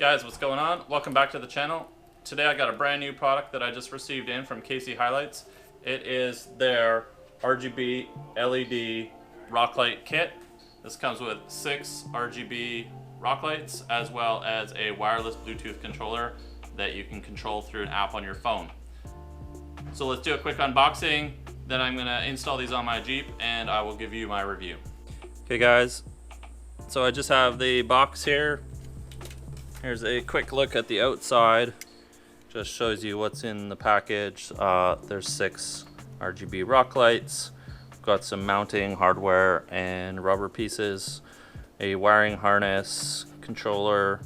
Guys, what's going on? Welcome back to the channel. Today I got a brand new product that I just received in from KC HiLites. It is their RGB LED rock light kit. This comes with 6 RGB rock lights as well as a wireless Bluetooth controller that you can control through an app on your phone. So let's do a quick unboxing, then I'm going to install these on my Jeep and I will give you my review. Okay guys, so I just have the box here. Here's a quick look at the outside. Just shows you what's in the package. There's 6 RGB rock lights. Got some mounting hardware and rubber pieces, a wiring harness, controller.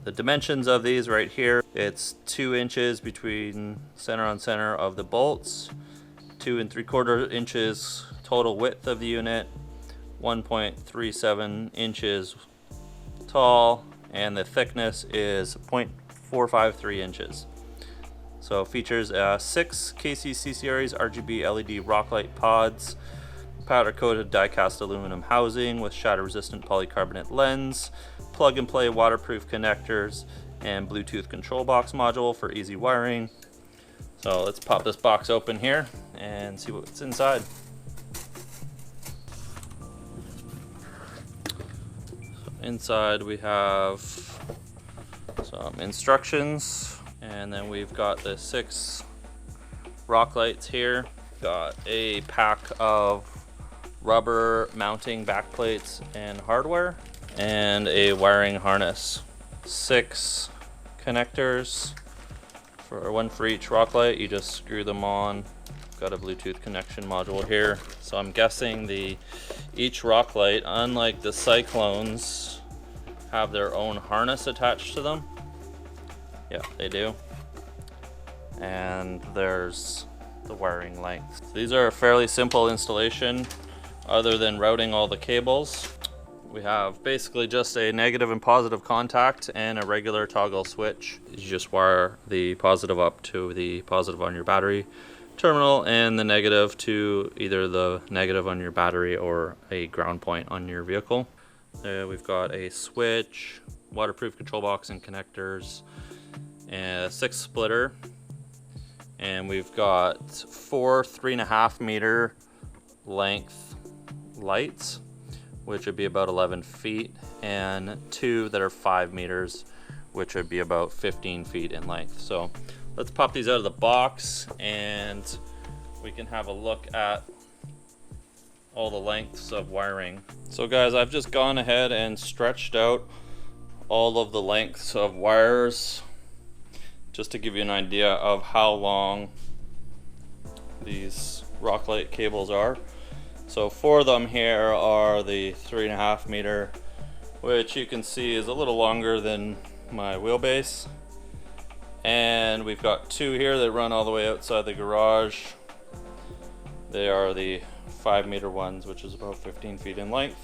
The dimensions of these right here, it's 2 inches between center on center of the bolts, 2 3/4 inches total width of the unit, 1.37 inches tall, and the thickness is 0.453 inches. So it features 6 KC series RGB LED rock light pods, powder coated die cast aluminum housing with shatter resistant polycarbonate lens, plug and play waterproof connectors, and Bluetooth control box module for easy wiring. So let's pop this box open here and see what's inside. Inside we have some instructions, and then we've got the 6 rock lights here. Got a pack of rubber mounting backplates and hardware, and a wiring harness. 6 connectors, one for each rock light. You just screw them on. Got a Bluetooth connection module here. So I'm guessing each rock light, unlike the Cyclones, have their own harness attached to them. Yeah, they do. And there's the wiring length. So these are a fairly simple installation other than routing all the cables. We have basically just a negative and positive contact and a regular toggle switch. You just wire the positive up to the positive on your battery terminal and the negative to either the negative on your battery or a ground point on your vehicle. We've got a switch, waterproof control box and connectors, and a 6 splitter, and we've got 4 3.5 meter length lights, which would be about 11 feet, and 2 that are 5 meters, which would be about 15 feet in length. So let's pop these out of the box and we can have a look at all the lengths of wiring. So guys, I've just gone ahead and stretched out all of the lengths of wires just to give you an idea of how long these rock light cables are. So 4 of them here are the 3.5 meter, which you can see is a little longer than my wheelbase. And we've got 2 here that run all the way outside the garage. They are the 5 meter ones, which is about 15 feet in length.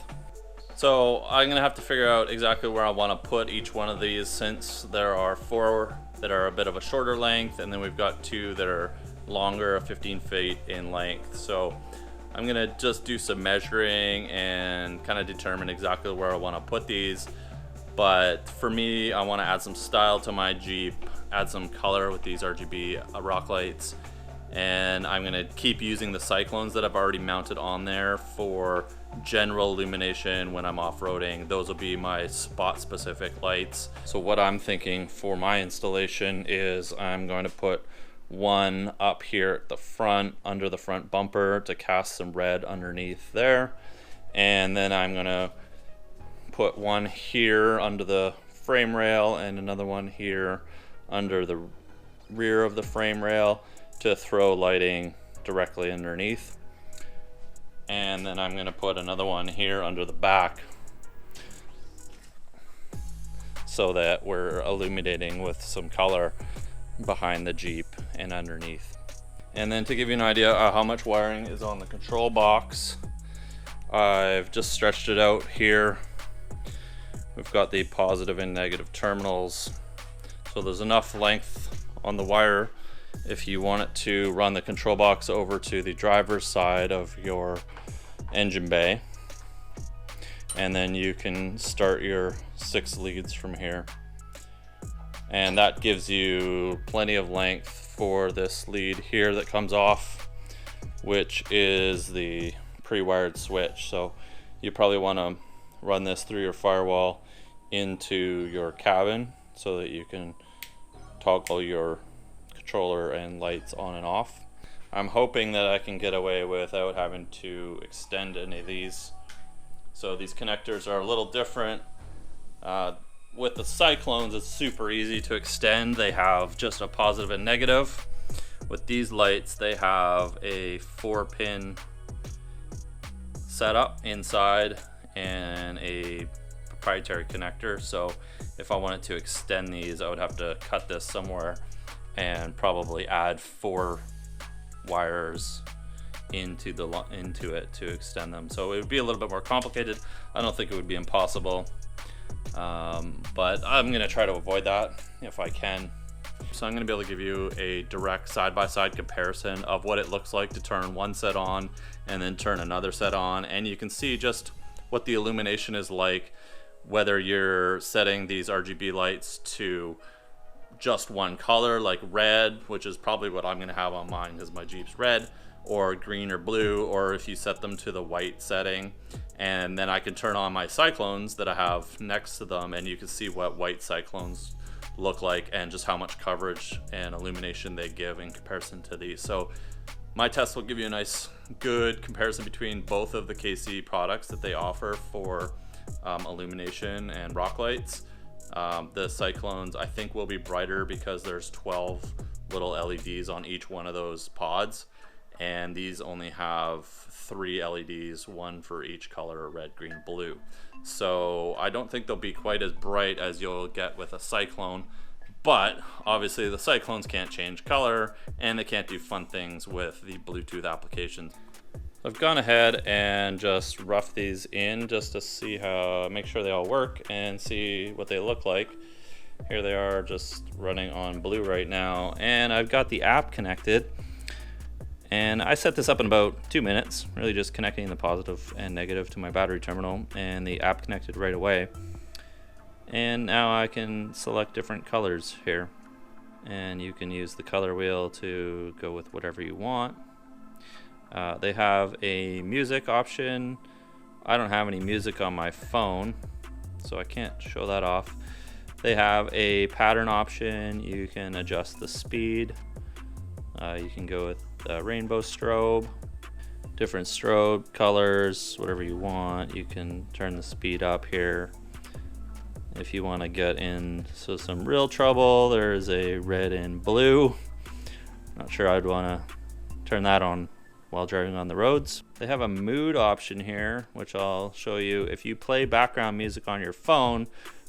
So I'm gonna have to figure out exactly where I want to put each one of these, since there are 4 that are a bit of a shorter length, and then we've got 2 that are longer, 15 feet in length. So I'm gonna just do some measuring and kind of determine exactly where I want to put these. But for me, I want to add some style to my Jeep, add some color with these RGB rock lights, and I'm gonna keep using the Cyclones that I've already mounted on there for general illumination when I'm off-roading. Those will be my spot specific lights. So what I'm thinking for my installation is I'm going to put one up here at the front under the front bumper to cast some red underneath there, and then I'm gonna put one here under the frame rail and another one here under the rear of the frame rail to throw lighting directly underneath. And then I'm going to put another one here under the back so that we're illuminating with some color behind the Jeep and underneath. And then to give you an idea of how much wiring is on the control box, I've just stretched it out here. We've got the positive and negative terminals, so there's enough length on the wire if you want it to run the control box over to the driver's side of your engine bay, and then you can start your 6 leads from here. and that gives you plenty of length for this lead here that comes off, which is the pre-wired switch. So you probably want to run this through your firewall into your cabin so that you can toggle your controller and lights on and off. I'm hoping that I can get away without having to extend any of these. So these connectors are a little different. With the Cyclones, it's super easy to extend. They have just a positive and negative. With these lights, they have a 4-pin setup inside and a proprietary connector. So if I wanted to extend these, I would have to cut this somewhere and probably add 4 wires into it to extend them. So it would be a little bit more complicated. I don't think it would be impossible, but I'm gonna try to avoid that if I can. So I'm gonna be able to give you a direct side-by-side comparison of what it looks like to turn one set on and then turn another set on, and you can see just what the illumination is like, whether you're setting these RGB lights to just one color like red, which is probably what I'm going to have on mine because my Jeep's red, or green or blue, or if you set them to the white setting. And then I can turn on my Cyclones that I have next to them, and you can see what white Cyclones look like and just how much coverage and illumination they give in comparison to these. So my test will give you a nice good comparison between both of the KC products that they offer for illumination and rock lights. The Cyclones I think will be brighter because there's 12 little LEDs on each one of those pods, and these only have 3 LEDs, one for each color, red, green, blue. So I don't think they'll be quite as bright as you'll get with a Cyclone, but obviously the Cyclones can't change color and they can't do fun things with the Bluetooth applications. I've gone ahead and just roughed these in just to see make sure they all work and see what they look like. Here they are, just running on blue right now, and I've got the app connected, and I set this up in about 2 minutes, really just connecting the positive and negative to my battery terminal, and the app connected right away. And now I can select different colors here, and you can use the color wheel to go with whatever you want. They have a music option. I don't have any music on my phone, so I can't show that off. They have a pattern option. You can adjust the speed. You can go with rainbow strobe, different strobe colors, whatever you want. You can turn the speed up here. If you want to get into some real trouble, there's a red and blue. Not sure I'd want to turn that on while driving on the roads. They have a mood option here, which I'll show you. If you play background music on your phone,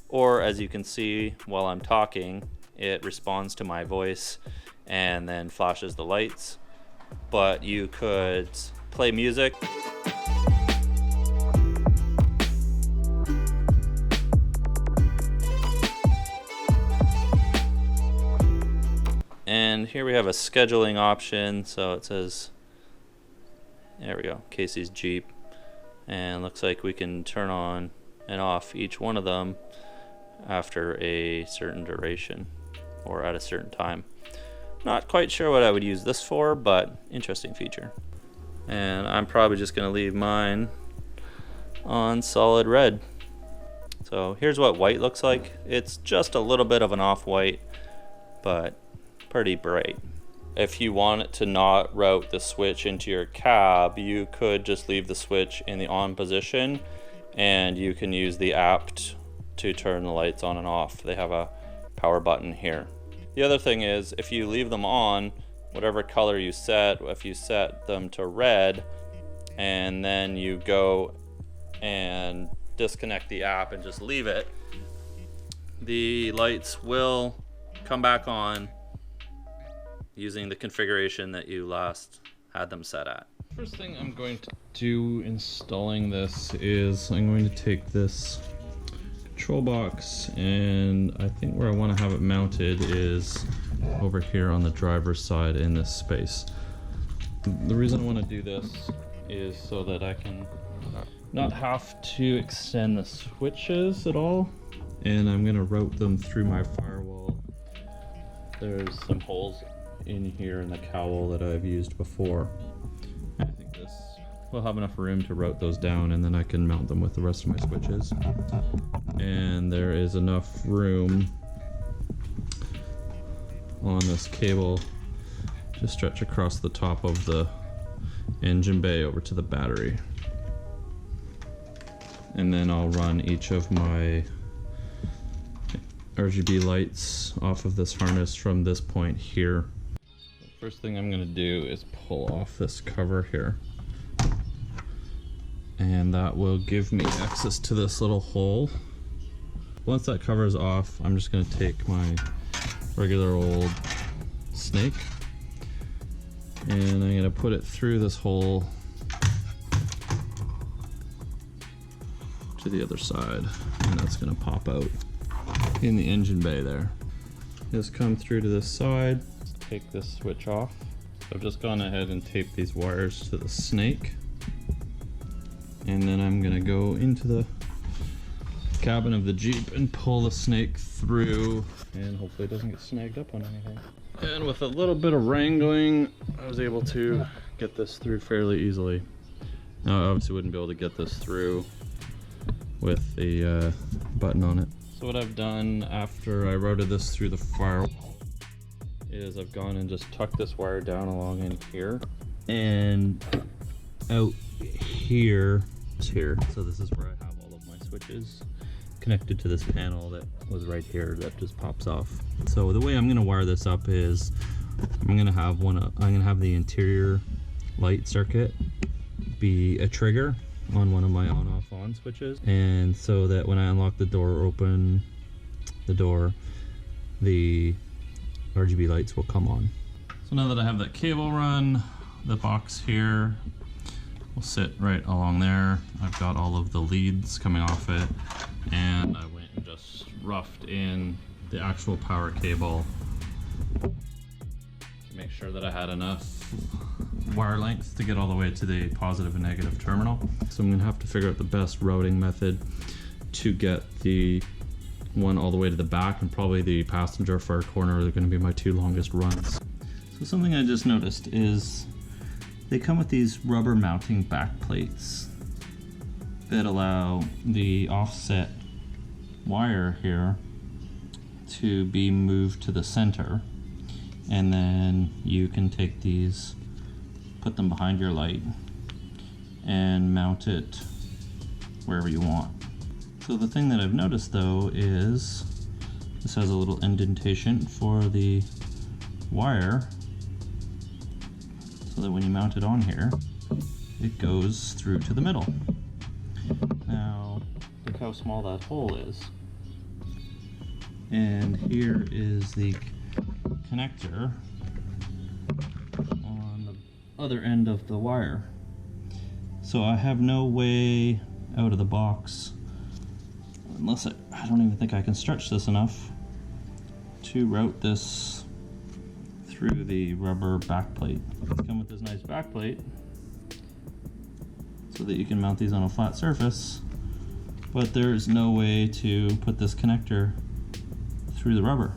or as you can see while I'm talking, it responds to my voice and then flashes the lights. But you could play music. And here we have a scheduling option. So it says, there we go, Casey's Jeep, and looks like we can turn on and off each one of them after a certain duration or at a certain time. Not quite sure what I would use this for, but interesting feature. And I'm probably just going to leave mine on solid red. So here's what white looks like. It's just a little bit of an off-white, but pretty bright. If you want to not route the switch into your cab, you could just leave the switch in the on position, and you can use the app to turn the lights on and off. They have a power button here. The other thing is, if you leave them on, whatever color you set, if you set them to red, and then you go and disconnect the app and just leave it, the lights will come back on using the configuration that you last had them set at. First thing I'm going to do installing this is I'm going to take this control box, and I think where I want to have it mounted is over here on the driver's side in this space. The reason I want to do this is so that I can not have to extend the switches at all, and I'm going to route them through my firewall there's some holes in here in the cowl that I've used before. I think this will have enough room to route those down, and then I can mount them with the rest of my switches. And there is enough room on this cable to stretch across the top of the engine bay over to the battery. And then I'll run each of my RGB lights off of this harness from this point here. The first thing I'm going to do is pull off this cover here, and that will give me access to this little hole. Once that cover is off, I'm just going to take my regular old snake and I'm going to put it through this hole to the other side, and that's going to pop out in the engine bay there. Just come through to this side, take this switch off. I've just gone ahead and taped these wires to the snake, and then I'm gonna go into the cabin of the Jeep and pull the snake through, and hopefully it doesn't get snagged up on anything. And with a little bit of wrangling, I was able to get this through fairly easily. Now I obviously wouldn't be able to get this through with a button on it. So what I've done after I routed this through the firewall is I've gone and just tucked this wire down along in here and out here. So this is where I have all of my switches connected to this panel that was right here that just pops off. So the way I'm going to wire this up is I'm going to have the interior light circuit be a trigger on one of my on-off on switches, and so that when I unlock the door or open the door, the RGB lights will come on. So now that I have that cable run, the box here will sit right along there. I've got all of the leads coming off it, and I went and just roughed in the actual power cable to make sure that I had enough wire length to get all the way to the positive and negative terminal. So I'm gonna have to figure out the best routing method to get the one all the way to the back, and probably the passenger far corner are gonna be my two longest runs. So something I just noticed is they come with these rubber mounting back plates that allow the offset wire here to be moved to the center, and then you can take these, put them behind your light and mount it wherever you want. So the thing that I've noticed though is this has a little indentation for the wire, so that when you mount it on here, it goes through to the middle. Now look how small that hole is, and here is the connector on the other end of the wire. So I have no way out of the box, unless I don't even think I can stretch this enough to route this through the rubber backplate. It's come with this nice backplate so that you can mount these on a flat surface, but there's no way to put this connector through the rubber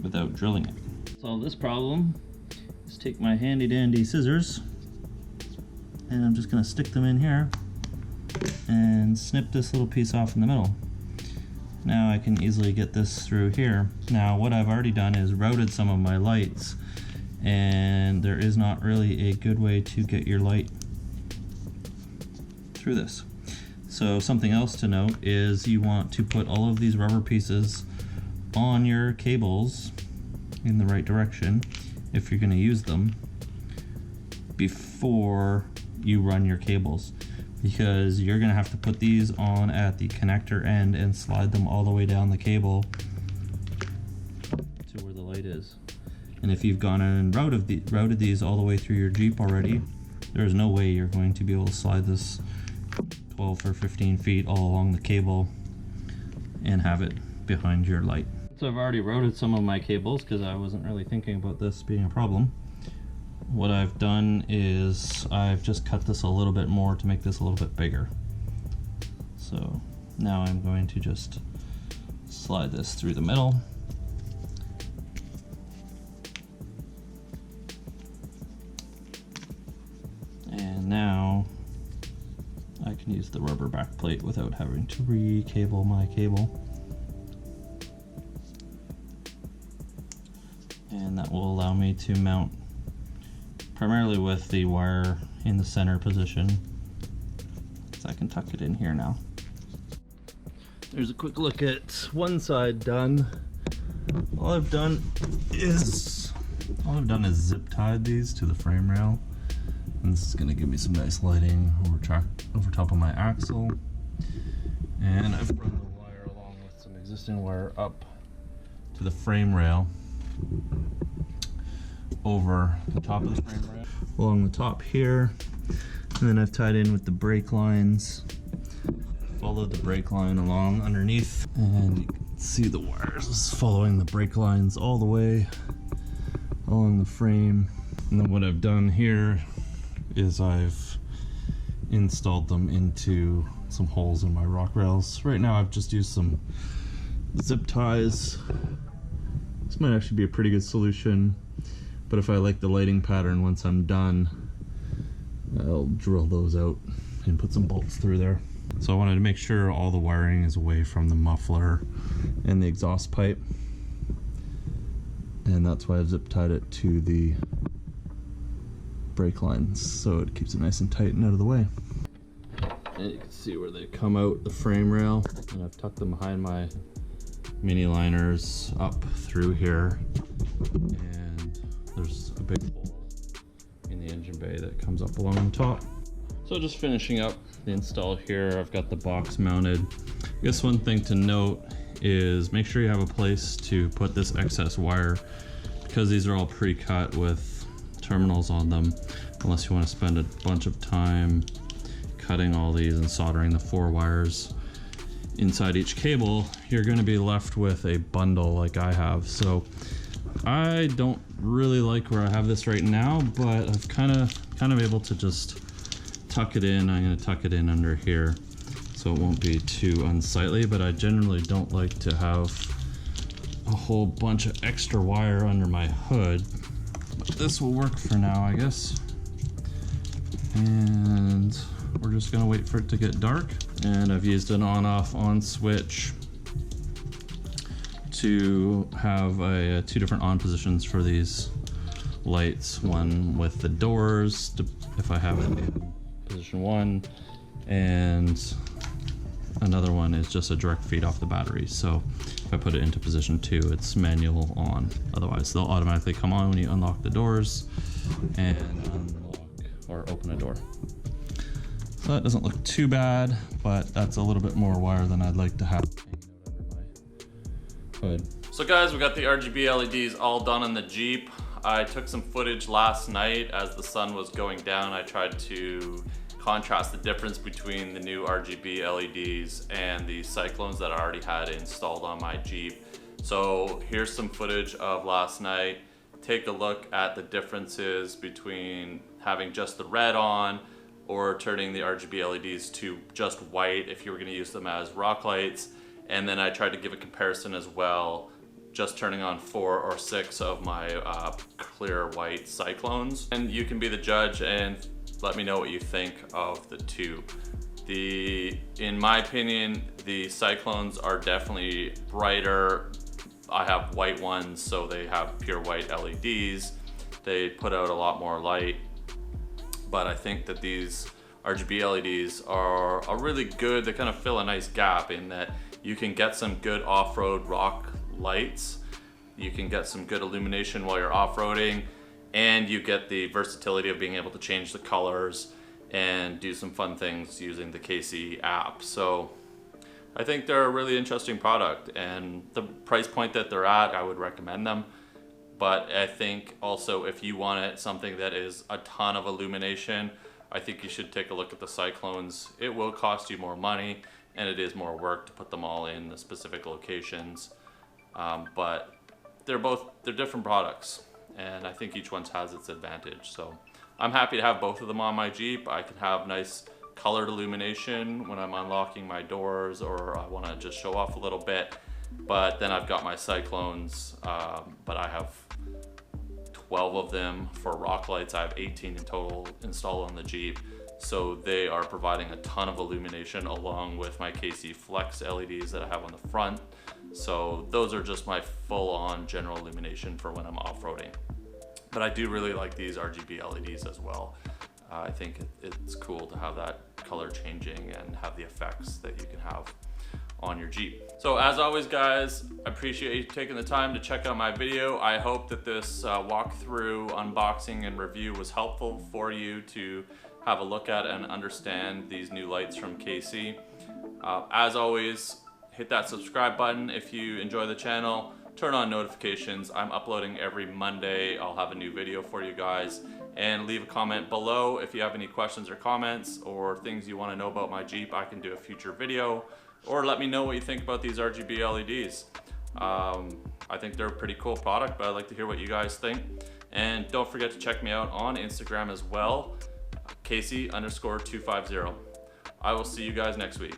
without drilling it. To solve this problem is take my handy dandy scissors, and I'm just going to stick them in here and snip this little piece off in the middle. Now I can easily get this through here. Now what I've already done is routed some of my lights, and there is not really a good way to get your light through this. So something else to note is you want to put all of these rubber pieces on your cables in the right direction if you're going to use them before you run your cables, because you're going to have to put these on at the connector end and slide them all the way down the cable to where the light is. And if you've gone and routed these all the way through your Jeep already, there's no way you're going to be able to slide this 12 or 15 feet all along the cable and have it behind your light. So I've already routed some of my cables because I wasn't really thinking about this being a problem. What I've done is I've just cut this a little bit more to make this a little bit bigger. So now I'm going to just slide this through the middle can use the rubber back plate without having to re-cable my cable. And that will allow me to mount primarily with the wire in the center position, so I can tuck it in here now. There's a quick look at one side done. All I've done is zip tied these to the frame rail, and this is going to give me some nice lighting over top of my axle. And I've run the wire along with some existing wire up to the frame rail, over the top of the frame rail, along the top here, and then I've tied in with the brake lines. Followed the brake line along underneath, and you can see the wires following the brake lines all the way along the frame. And then what I've done here is I've installed them into some holes in my rock rails. Right now I've just used some zip ties. This might actually be a pretty good solution, but if I like the lighting pattern once I'm done, I'll drill those out and put some bolts through there. So I wanted to make sure all the wiring is away from the muffler and the exhaust pipe, and that's why I've zip tied it to the brake lines, so it keeps it nice and tight and out of the way. And you can see where they come out the frame rail, and I've tucked them behind my mini liners up through here, and there's a big hole in the engine bay that comes up along the top. So just finishing up the install here, I've got the box mounted. I guess one thing to note is make sure you have a place to put this excess wire, because these are all pre-cut with terminals on them. Unless you want to spend a bunch of time cutting all these and soldering the 4 wires inside each cable, you're going to be left with a bundle like I have. So I don't really like where I have this right now, but I've kind of able to just tuck it in. I'm going to tuck it in under here so it won't be too unsightly, but I generally don't like to have a whole bunch of extra wire under my hood. But this will work for now, I guess. And we're just going to wait for it to get dark. And I've used an on-off-on switch to have 2 different on positions for these lights. One with the doors, if I have it in position 1, and another one is just a direct feed off the battery. So if I put it into position 2, it's manual on. Otherwise they'll automatically come on when you unlock the doors and unlock or open a door. So that doesn't look too bad, but that's a little bit more wire than I'd like to have hanging out under my hood. So guys, we got the RGB LEDs all done in the Jeep. I took some footage last night as the sun was going down. I tried to contrast the difference between the new RGB LEDs and the Cyclones that I already had installed on my Jeep. So here's some footage of last night. Take a look at the differences between having just the red on or turning the RGB LEDs to just white if you were going to use them as rock lights. And then I tried to give a comparison as well, just turning on 4 or 6 of my clear white Cyclones. And you can be the judge and let me know what you think of the two. In my opinion, the Cyclones are definitely brighter. I have white ones, so they have pure white LEDs. They put out a lot more light, but I think that these RGB LEDs are really good. They kind of fill a nice gap in that you can get some good off-road rock lights. You can get some good illumination while you're off-roading, and you get the versatility of being able to change the colors and do some fun things using the KC app. So I think they're a really interesting product, and the price point that they're at, I would recommend them. But I think also if you want something that is a ton of illumination, I think you should take a look at the Cyclones. It will cost you more money, and it is more work to put them all in the specific locations. But they're different products, and I think each one has its advantage. So I'm happy to have both of them on my Jeep. I can have nice colored illumination when I'm unlocking my doors, or I want to just show off a little bit. But then I've got my Cyclones, but I have 12 of them for rock lights. I have 18 in total installed on the Jeep. So they are providing a ton of illumination along with my KC Flex LEDs that I have on the front. So those are just my full-on general illumination for when I'm off-roading. But I do really like these RGB LEDs as well. I think it's cool to have that color changing and have the effects that you can have on your Jeep. So as always guys, I appreciate you taking the time to check out my video. I hope that this walkthrough, unboxing, and review was helpful for you to have a look at and understand these new lights from KC. As always, hit that subscribe button if you enjoy the channel. Turn on notifications. I'm uploading every Monday. I'll have a new video for you guys. And leave a comment below if you have any questions or comments or things you want to know about my Jeep. I can do a future video, or let me know what you think about these RGB LEDs. I think they're a pretty cool product, but I'd like to hear what you guys think. And don't forget to check me out on Instagram as well, KC_250. I will see you guys next week.